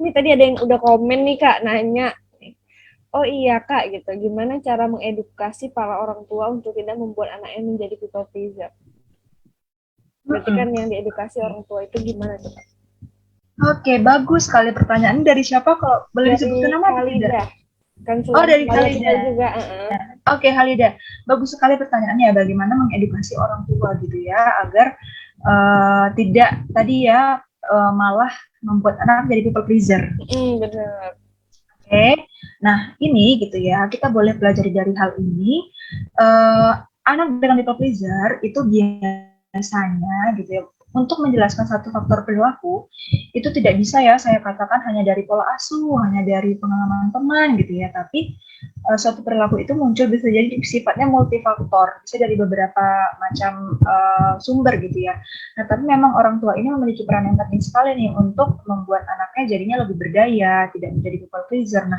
Ini tadi ada yang udah komen nih Kak, nanya. Oh iya Kak, gitu. Gimana cara mengedukasi para orang tua untuk tidak membuat anaknya menjadi people pleaser? Berarti kan yang diedukasi orang tua itu gimana tuh Kak? Oke, bagus sekali pertanyaan. Ini dari siapa? Kalau boleh disebutkan Dari nama atau tidak? Khalida. Oh, Konselor dari Maya kita Khalida. juga. Oke, Halida. Bagus sekali pertanyaannya. Bagaimana mengedukasi orang tua gitu ya, agar tidak tadi ya malah membuat anak jadi people pleaser. Benar. Oke, nah ini gitu ya, kita boleh pelajari dari hal ini. Anak dengan people pleaser itu biasanya gitu ya, untuk menjelaskan satu faktor perilaku, itu tidak bisa ya saya katakan hanya dari pola asuh, hanya dari pengalaman teman gitu ya, tapi suatu perilaku itu muncul bisa jadi sifatnya multifaktor, bisa dari beberapa macam sumber gitu ya. Nah, tapi memang orang tua ini memiliki peran yang penting sekali nih untuk membuat anaknya jadinya lebih berdaya, tidak menjadi people pleaser. Nah,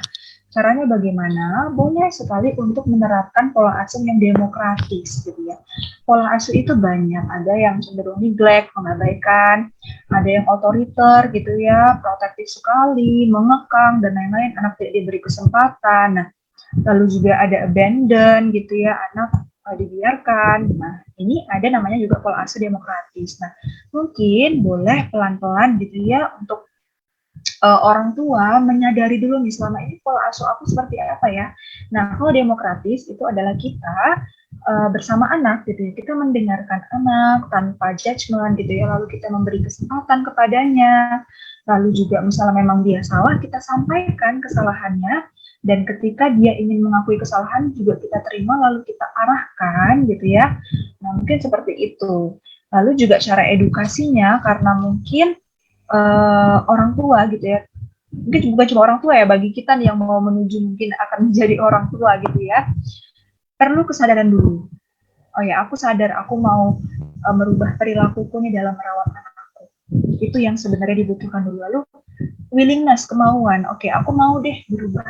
caranya bagaimana? Boleh sekali untuk menerapkan pola asuh yang demokratis gitu ya. Pola asuh itu banyak, ada yang cenderung neglect, mengabaikan, ada yang otoriter gitu ya, protektif sekali, mengekang dan lain-lain, anak tidak diberi kesempatan. Nah, lalu juga ada abandon gitu ya, anak dibiarkan. Nah, ini ada namanya juga pola asuh demokratis. Nah, mungkin boleh pelan-pelan gitu ya untuk orang tua menyadari dulu nih selama ini pola asuh aku seperti apa ya. Nah, kalau demokratis itu adalah kita bersama anak gitu ya, kita mendengarkan anak tanpa judgement gitu ya, lalu kita memberi kesempatan kepadanya, lalu juga misalnya memang dia salah, kita sampaikan kesalahannya, dan ketika dia ingin mengakui kesalahan juga kita terima, lalu kita arahkan gitu ya. Nah, mungkin seperti itu. Lalu juga cara edukasinya, karena mungkin orang tua gitu ya, mungkin bukan cuma orang tua ya, bagi kita nih yang mau menuju mungkin akan menjadi orang tua gitu ya, perlu kesadaran dulu. Oh ya, aku sadar aku mau merubah perilakuku nih dalam merawat anakku. Itu yang sebenarnya dibutuhkan dulu. Lalu willingness, kemauan. Oke, aku mau deh berubah.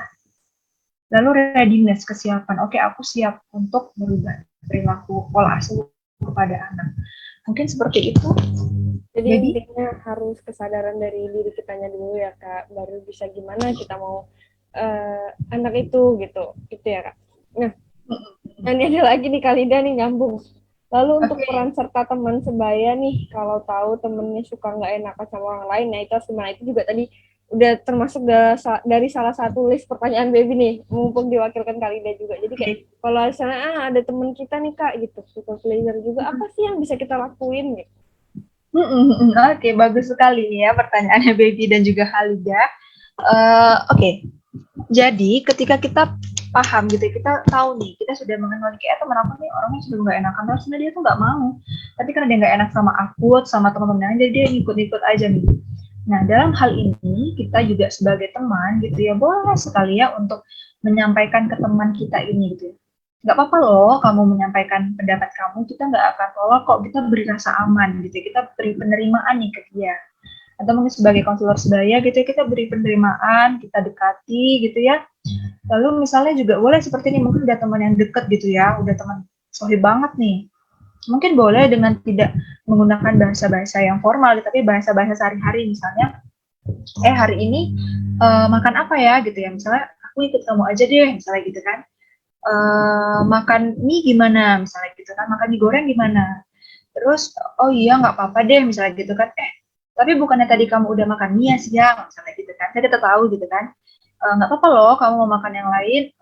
Lalu readiness, kesiapan. Oke, aku siap untuk merubah perilaku pola asuh kepada anak. Mungkin seperti itu. Jadi intinya harus kesadaran dari diri kitanya dulu ya Kak, baru bisa gimana kita mau anak itu gitu ya Kak. Nah, ini ada lagi nih Kalida nih nyambung. Lalu untuk peran serta teman sebaya nih, kalau tahu temennya suka nggak enakan sama orang lain, nah itu harus gimana? Itu juga tadi udah termasuk dari salah satu list pertanyaan baby nih, mumpung diwakilkan Kalida juga. Jadi kayak kalau misalnya ada temen kita nih Kak gitu, suka pleasure juga, apa sih yang bisa kita lakuin gitu? Oke, bagus sekali ya pertanyaannya Baby dan juga Halida. Oke, jadi ketika kita paham gitu, kita tahu nih, kita sudah mengenal kayak teman aku nih orangnya sudah nggak enakan, terus dia tuh nggak mau, tapi karena dia nggak enak sama aku, sama teman-temannya, jadi dia ngikut-ngikut aja nih. Nah, dalam hal ini kita juga sebagai teman gitu ya, boleh sekali ya untuk menyampaikan ke teman kita ini gitu ya. Nggak apa-apa loh kamu menyampaikan pendapat kamu, kita nggak akan tolak kok, kita beri rasa aman gitu ya, kita beri penerimaan nih ke dia. Atau mungkin sebagai konselor sebaya gitu ya, kita beri penerimaan, kita dekati gitu ya. Lalu misalnya juga boleh seperti ini, mungkin udah teman yang deket gitu ya, udah teman sohib banget nih. Mungkin boleh dengan tidak menggunakan bahasa-bahasa yang formal, tapi bahasa-bahasa sehari-hari, misalnya, hari ini makan apa ya gitu ya, misalnya aku ikut kamu aja deh, misalnya gitu kan. Makan mie gimana, misalnya gitu kan, makan mie goreng gimana. Terus, oh iya nggak apa-apa deh, misalnya gitu kan. Tapi bukannya tadi kamu udah makan mie ya siang, misalnya gitu kan. Saya kita tahu gitu kan. Nggak apa-apa loh kamu mau makan yang lain,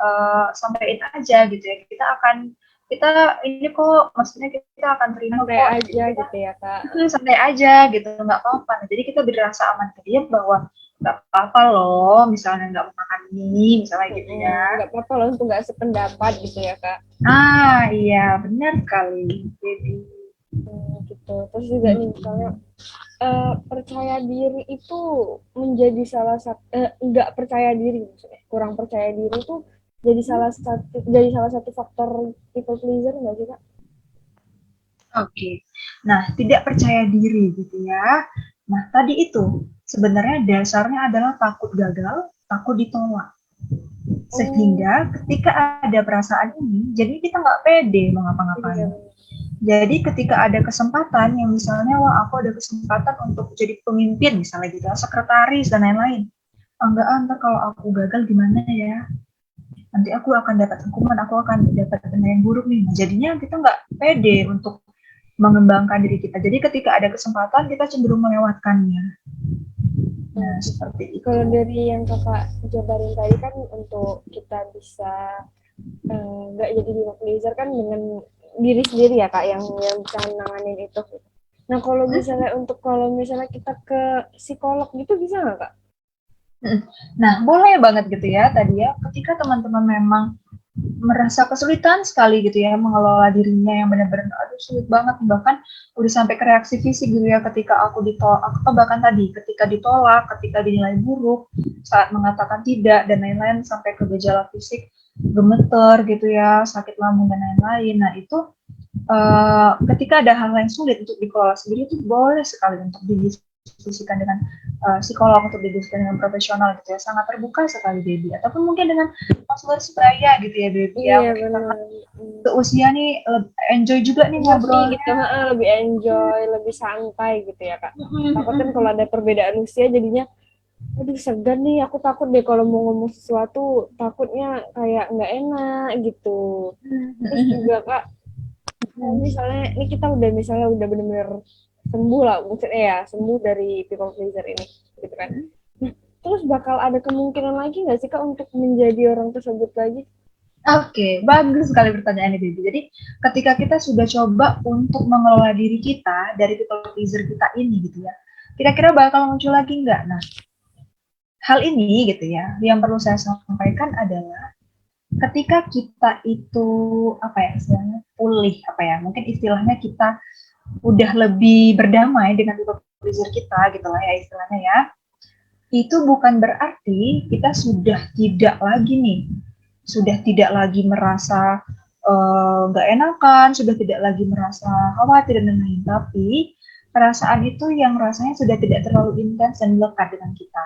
sampaikan aja gitu ya, kita ini kok, maksudnya kita akan terima santai kok, aja kita, gitu ya Kak. Santai aja gitu, nggak apa-apa. Nah, jadi kita beri rasa aman ke dia bahwa nggak apa-apa loh misalnya nggak mau makan mie, misalnya gitu ya. Nggak apa-apa loh untuk nggak sependapat gitu ya Kak. Iya benar sekali, jadi gitu. Terus juga nih misalnya percaya diri itu menjadi salah satu nggak percaya diri, maksudnya kurang percaya diri itu jadi salah satu faktor people pleaser nggak sih Kak? Oke. Nah, tidak percaya diri gitu ya. Nah, tadi itu sebenarnya dasarnya adalah takut gagal, takut ditolak. Sehingga ketika ada perasaan ini, jadi kita nggak pede mau ngapa-ngapain. Jadi ketika ada kesempatan yang misalnya, wah aku ada kesempatan untuk jadi pemimpin misalnya gitu, sekretaris dan lain-lain. enggak, ntar kalau aku gagal gimana ya, nanti aku akan dapat hukuman, aku akan dapat penilaian buruk nih. Nah, jadinya kita nggak pede untuk mengembangkan diri kita. Jadi ketika ada kesempatan kita cenderung melewatkannya. Nah, seperti itu. Kalau dari yang kakak jabarin tadi kan untuk kita bisa nggak jadi people pleaser kan dengan diri sendiri ya kak yang bisa nanganin itu. Nah kalau misalnya kalau misalnya kita ke psikolog gitu bisa nggak kak? Nah, boleh banget gitu ya tadi ya, ketika teman-teman memang merasa kesulitan sekali gitu ya mengelola dirinya yang benar-benar aduh sulit banget, bahkan udah sampai ke reaksi fisik gitu ya ketika aku ditolak, atau bahkan tadi ketika ditolak, ketika dinilai buruk saat mengatakan tidak dan lain-lain, sampai ke gejala fisik gemeter gitu ya, sakit lambung dan lain-lain. Nah itu ketika ada hal yang sulit untuk dikelola sendiri itu boleh sekali untuk didiskusikan dengan psikolog, untuk didiskusikan dengan profesional gitu ya, sangat terbuka sekali Baby, ataupun mungkin dengan konselor sebaya gitu ya Baby ya, Iya mungkin karena benar. seusia nih enjoy juga nih Ngerti ngobrolnya. gitu, lebih enjoy, lebih santai gitu ya kak. Takut kan kalau ada perbedaan usia jadinya, aduh segan nih, aku takut deh kalau mau ngomong sesuatu, takutnya kayak nggak enak gitu. Terus juga kak, misalnya ini kita udah bener-bener sembuh lah, maksudnya ya sembuh dari people pleaser ini, gitu kan. Nah, terus bakal ada kemungkinan lagi nggak sih kak untuk menjadi orang tersebut lagi? Oke, bagus sekali pertanyaannya Baby. Jadi ketika kita sudah coba untuk mengelola diri kita dari people pleaser kita ini gitu ya, kira-kira bakal muncul lagi nggak? Nah, hal ini gitu ya, yang perlu saya sampaikan adalah ketika kita itu apa ya istilahnya pulih, apa ya mungkin istilahnya kita udah lebih berdamai dengan people pleaser kita gitu lah ya istilahnya ya, itu bukan berarti kita sudah tidak lagi merasa nggak enakan, sudah tidak lagi merasa khawatir dan lain-lain, tapi perasaan itu yang rasanya sudah tidak terlalu intens dan melekat dengan kita,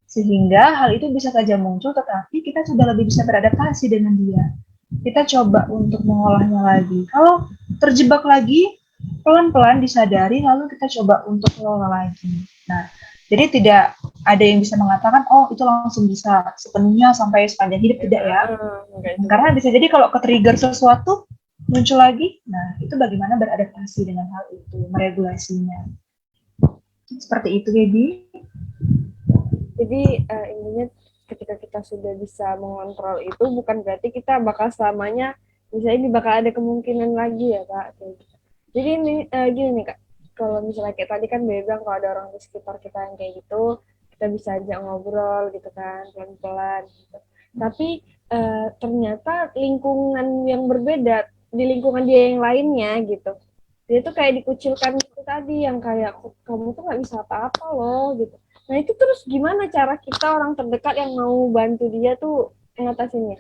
sehingga hal itu bisa saja muncul, tetapi kita sudah lebih bisa beradaptasi dengan dia. Kita coba untuk mengolahnya lagi. Kalau terjebak lagi, pelan-pelan disadari, lalu kita coba untuk mengolah lagi. Nah, jadi tidak ada yang bisa mengatakan, oh itu langsung bisa sepenuhnya sampai sepanjang hidup, tidak ya. Karena bisa jadi kalau ke-trigger sesuatu, muncul lagi, nah itu bagaimana beradaptasi dengan hal itu, meregulasinya. Seperti itu, Gaby. Jadi intinya ketika kita sudah bisa mengontrol itu bukan berarti kita bakal selamanya misalnya ini bakal ada kemungkinan lagi ya kak. Jadi ini gini nih kak, kalau misalnya kayak tadi kan bilang kalau ada orang di sekitar kita yang kayak gitu, kita bisa ajak ngobrol gitu kan pelan-pelan gitu. Tapi ternyata lingkungan yang berbeda, di lingkungan dia yang lainnya gitu, dia tuh kayak dikucilkan itu tadi yang kayak kamu tuh nggak bisa apa-apa loh gitu. Nah itu terus gimana cara kita orang terdekat yang mau bantu dia tuh ngatasinnya?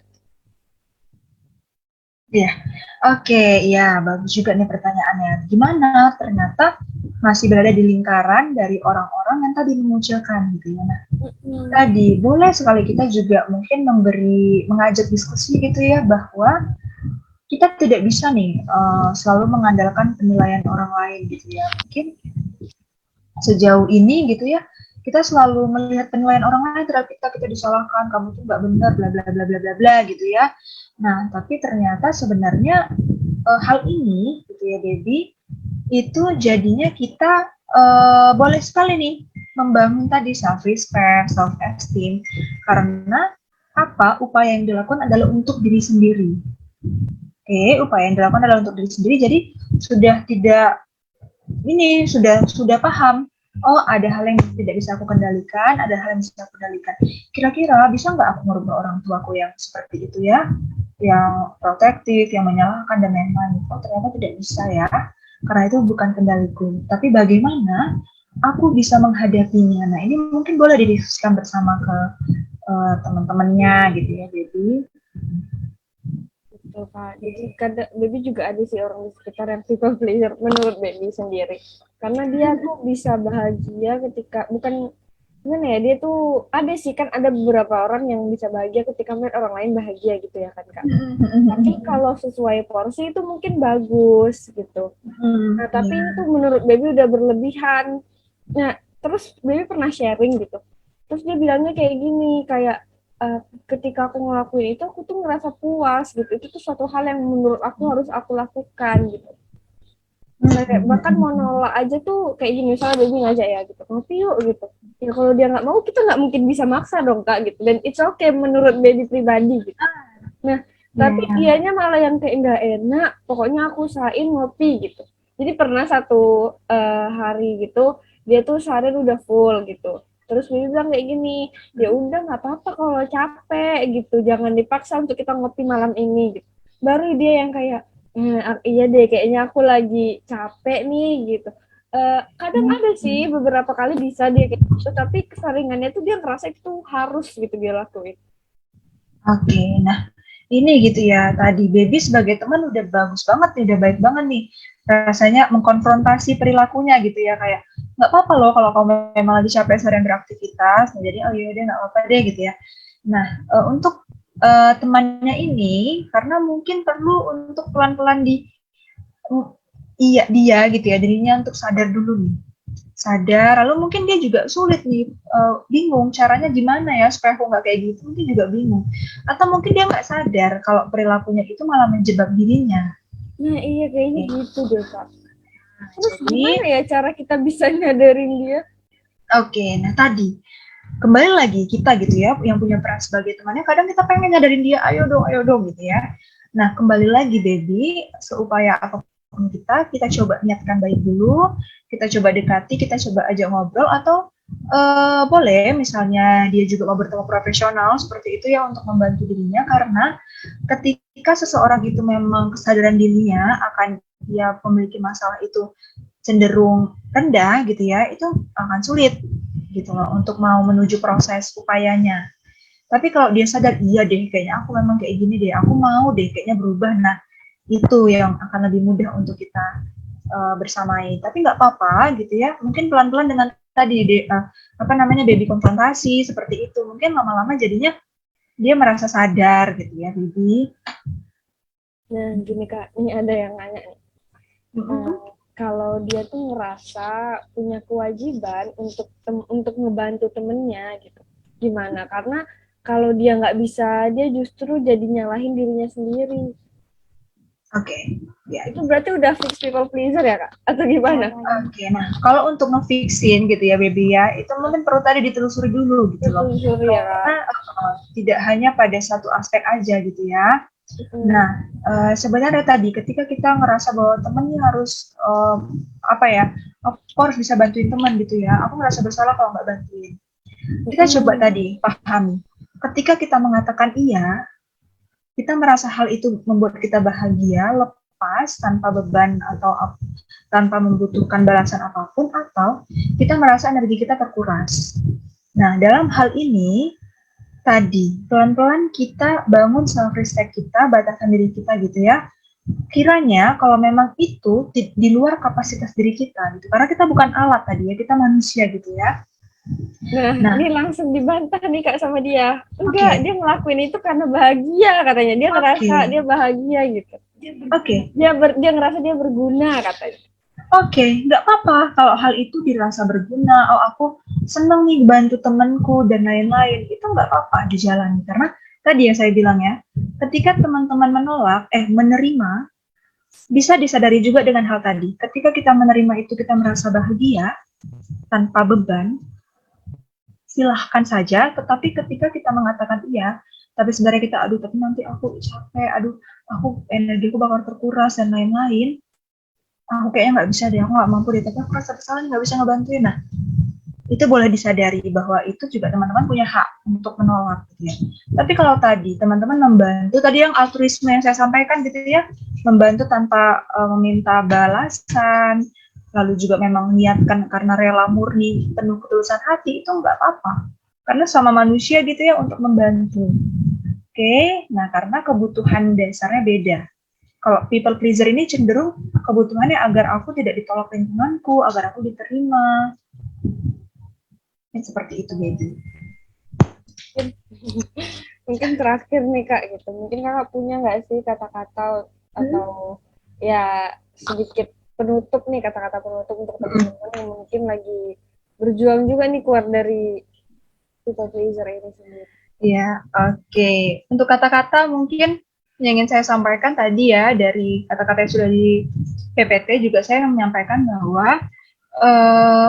Iya, oke, ya bagus juga nih pertanyaannya. Gimana ternyata masih berada di lingkaran dari orang-orang yang tadi mengucilkan gitu ya. Nah, tadi boleh sekali kita juga mungkin mengajak diskusi gitu ya, bahwa kita tidak bisa nih selalu mengandalkan penilaian orang lain gitu ya. Mungkin sejauh ini gitu ya, kita selalu melihat penilaian orang lain terhadap kita disalahkan, kamu tuh nggak benar, bla bla bla bla bla bla gitu ya. Nah, tapi ternyata sebenarnya hal ini gitu ya Baby, itu jadinya kita boleh sekali nih membangun tadi self respect, self esteem, karena apa, upaya yang dilakukan adalah untuk diri sendiri. Oke, upaya yang dilakukan adalah untuk diri sendiri, jadi sudah tidak ini sudah paham, oh ada hal yang tidak bisa aku kendalikan, ada hal yang bisa aku kendalikan. Kira-kira bisa nggak aku merubah orang tuaku yang seperti itu ya, yang protektif, yang menyalahkan dan lain-lain? Oh ternyata tidak bisa ya, karena itu bukan kendaliku. Tapi bagaimana aku bisa menghadapinya? Nah ini mungkin boleh didiskusikan bersama ke teman-temannya gitu ya, Baby. Betul kak. Jadi kadang Baby juga ada sih orang di sekitar yang people pleaser menurut Baby sendiri. Karena dia tuh bisa bahagia ketika bukan gimana ya, dia tuh ada sih kan, ada beberapa orang yang bisa bahagia ketika melihat orang lain bahagia gitu ya kan kak. Tapi kalau sesuai porsi itu mungkin bagus gitu. Nah tapi ini tuh menurut Baby udah berlebihan. Nah terus Baby pernah sharing gitu. Terus dia bilangnya kayak gini, kayak ketika aku ngelakuin itu aku tuh ngerasa puas gitu. Itu tuh suatu hal yang menurut aku harus aku lakukan gitu. Kayak bahkan mau nolak aja tuh kayak gini, misalnya baby ngajak ya gitu, ngopi yuk gitu. Ya kalau dia nggak mau, kita nggak mungkin bisa maksa dong kak gitu. Dan it's okay menurut baby pribadi gitu. Nah, tapi Iya. dianya malah yang kayak nggak enak. Pokoknya aku usahain ngopi gitu. Jadi pernah satu hari gitu, dia tuh seharian udah full gitu. Terus dia bilang kayak gini, ya udah nggak apa-apa kalau capek gitu, jangan dipaksa untuk kita ngopi malam ini gitu. Baru dia yang kayak, iya deh, kayaknya aku lagi capek nih gitu. Kadang ada sih beberapa kali bisa dia kayak gitu, tapi keseringannya tuh dia ngerasa itu harus gitu dia lakuin. Oke, nah ini gitu ya, tadi baby sebagai teman udah bagus banget nih, udah baik banget nih. Rasanya mengkonfrontasi perilakunya gitu ya, kayak nggak apa-apa loh kalau kamu memang lagi capek seharian beraktivitas, nah, jadi oh iya deh nggak apa-apa deh gitu ya. Nah, untuk temannya ini, karena mungkin perlu untuk pelan-pelan di iya dia gitu ya, dirinya untuk sadar dulu nih, sadar, lalu mungkin dia juga sulit nih, bingung caranya gimana ya supaya aku nggak kayak gitu, mungkin juga bingung. Atau mungkin dia nggak sadar kalau perilakunya itu malah menjebak dirinya. Nah iya kayaknya Oke. gitu deh Kak. Terus gimana Jadi, ya cara kita bisa nyadarin dia? oke, nah tadi kembali lagi kita gitu ya, yang punya peran sebagai temannya, kadang kita pengen nyadarin dia, ayo dong gitu ya. Nah, kembali lagi baby, seupaya apapun kita coba niatkan baik dulu, kita coba dekati, kita coba ajak ngobrol, atau boleh misalnya dia juga mau bertemu profesional seperti itu ya untuk membantu dirinya, karena ketika seseorang itu memang kesadaran dirinya akan dia memiliki masalah itu cenderung rendah gitu ya, itu akan sulit gitu loh untuk mau menuju proses upayanya. Tapi kalau dia sadar, iya deh kayaknya aku memang kayak gini deh, aku mau deh kayaknya berubah, nah itu yang akan lebih mudah untuk kita bersamai. Tapi nggak apa-apa gitu ya, mungkin pelan-pelan dengan tadi apa namanya baby konfrontasi seperti itu, mungkin lama-lama jadinya dia merasa sadar gitu ya baby. Nah gini Kak, ini ada yang nanya nih. Kalau dia tuh ngerasa punya kewajiban untuk ngebantu temennya gitu, gimana? Karena kalau dia nggak bisa, dia justru jadi nyalahin dirinya sendiri. Oke, ya. Itu berarti udah fix people pleaser ya Kak? Atau gimana? Oke, nah kalau untuk ngefixin gitu ya baby ya, itu mungkin perlu tadi ditelusuri dulu gitu loh. Ditelusuri ya Kak. Karena tidak hanya pada satu aspek aja gitu ya. Nah, sebenarnya tadi ketika kita ngerasa bahwa temen ini harus apa ya, aku harus bisa bantuin teman gitu ya. Aku ngerasa bersalah kalau nggak bantuin. Kita coba tadi pahami. Ketika kita mengatakan iya, kita merasa hal itu membuat kita bahagia, lepas tanpa beban atau tanpa membutuhkan balasan apapun, atau kita merasa energi kita terkuras. Nah, dalam hal ini tadi pelan-pelan kita bangun self respect kita, batasan diri kita gitu ya. Kiranya kalau memang itu di luar kapasitas diri kita gitu, karena kita bukan alat tadi ya, kita manusia gitu ya. Nah, ini langsung dibantah nih Kak sama dia. Enggak, Okay. dia ngelakuin itu karena bahagia katanya. Dia ngerasa dia bahagia gitu. Oke. Dia ngerasa dia berguna katanya. Oke, nggak apa-apa kalau hal itu dirasa berguna. Oh, aku seneng nih bantu temanku dan lain-lain. Itu nggak apa-apa dijalani. Karena tadi yang saya bilang ya, ketika teman-teman menolak, menerima, bisa disadari juga dengan hal tadi. Ketika kita menerima itu, kita merasa bahagia tanpa beban, silahkan saja. Tetapi ketika kita mengatakan iya, tapi sebenarnya kita, aduh, tapi nanti aku capek, aduh, aku energiku bakal terkuras dan lain-lain. Aku kayaknya nggak bisa deh, aku nggak mampu deh, tapi aku rasa bersalah nggak bisa ngebantuin. Nah, itu boleh disadari bahwa itu juga teman-teman punya hak untuk menolak gitu ya. Tapi kalau tadi teman-teman membantu, tadi yang altruisme yang saya sampaikan gitu ya, membantu tanpa meminta balasan, lalu juga memang niatkan karena rela murni, penuh ketulusan hati, itu nggak apa-apa. Karena sama manusia gitu ya untuk membantu. Oke, nah karena kebutuhan dasarnya beda. Kalau people pleaser ini cenderung kebutuhannya agar aku tidak ditolak lingkunganku, agar aku diterima. Seperti itu, baby. Mungkin terakhir nih Kak gitu. Mungkin Kakak punya nggak sih kata-kata atau ya sedikit penutup nih, kata-kata penutup untuk teman-teman yang mungkin lagi berjuang juga nih keluar dari people pleaser ini sendiri. Iya, oke. Untuk kata-kata mungkin yang ingin saya sampaikan tadi ya, dari kata-kata yang sudah di PPT juga saya menyampaikan bahwa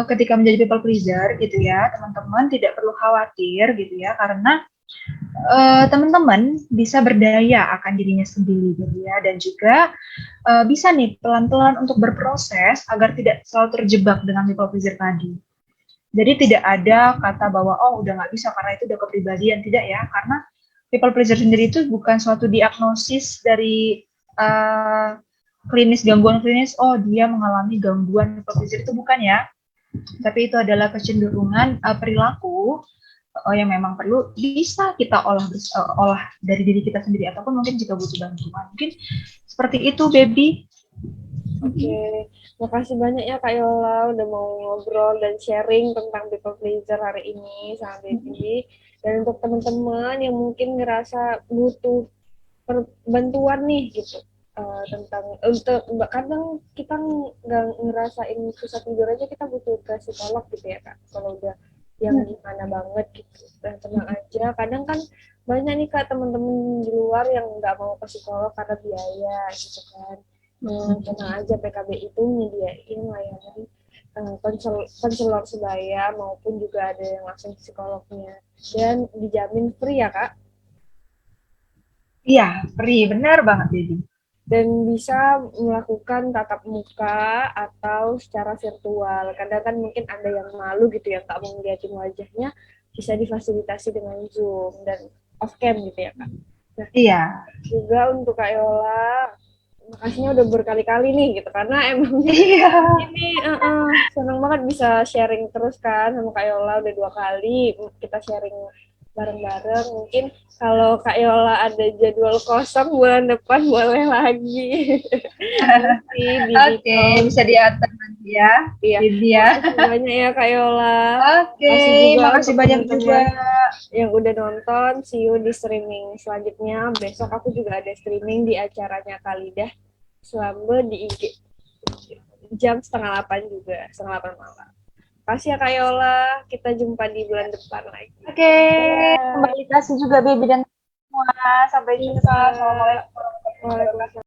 ketika menjadi people pleaser gitu ya, teman-teman tidak perlu khawatir gitu ya, karena teman-teman bisa berdaya akan dirinya sendiri gitu ya, dan juga bisa nih pelan-pelan untuk berproses agar tidak selalu terjebak dengan people pleaser tadi. Jadi tidak ada kata bahwa oh udah nggak bisa karena itu udah kepribadian, tidak ya, karena people pleaser sendiri itu bukan suatu diagnosis dari gangguan klinis, oh dia mengalami gangguan people pleaser, itu bukan ya, tapi itu adalah kecenderungan perilaku yang memang perlu bisa kita olah dari diri kita sendiri, ataupun mungkin jika butuh bantuan. Mungkin seperti itu, baby. Oke, makasih banyak ya Kak Yola udah mau ngobrol dan sharing tentang people pleaser hari ini sama Baby. Dan untuk teman-teman yang mungkin ngerasa butuh bantuan nih gitu, tentang untuk kadang kita nggak ngerasain susah tidur aja kita butuh ke psikolog gitu ya Kak. Kalau udah yang gimana banget gitu, dan tenang aja. Kadang kan banyak nih Kak teman-teman di luar yang nggak mau ke psikolog karena biaya gitu kan. Tenang aja, PKB itu menyediain layanan konselor sebaya maupun juga ada yang langsung psikolognya, dan dijamin free ya Kak, Iya, free, benar banget, baby. dan bisa melakukan tatap muka atau secara virtual. Kadang kan mungkin ada yang malu gitu ya Kak mau ngeliatin wajahnya, bisa difasilitasi dengan Zoom dan off cam gitu ya Kak. Nah, Iya. juga untuk Kak Yola, makasihnya udah berkali-kali nih gitu, karena emangnya Iya. ini senang banget bisa sharing terus kan sama Kak Yola, udah 2 kali kita sharing bareng-bareng. Mungkin kalau Kak Yola ada jadwal kosong bulan depan boleh lagi. Nanti di Oke, call. bisa diatur nanti ya, Iya, baby ya. makasih banyak ya Kak Yola. Oke, Makasih juga makasih untuk banyak juga. teman-teman yang udah nonton. See you di streaming selanjutnya. Besok aku juga ada streaming di acaranya Kalidah selama di IG jam 7:30 juga, 7:30 malam. Kasih ya Kak Yola, kita jumpa di bulan depan lagi. Oke, Dadah. kembali kasih juga baby dan semua. Sampai jumpa. Iya. Assalamualaikum warahmatullahi wabarakatuh. Waalaikumsalam.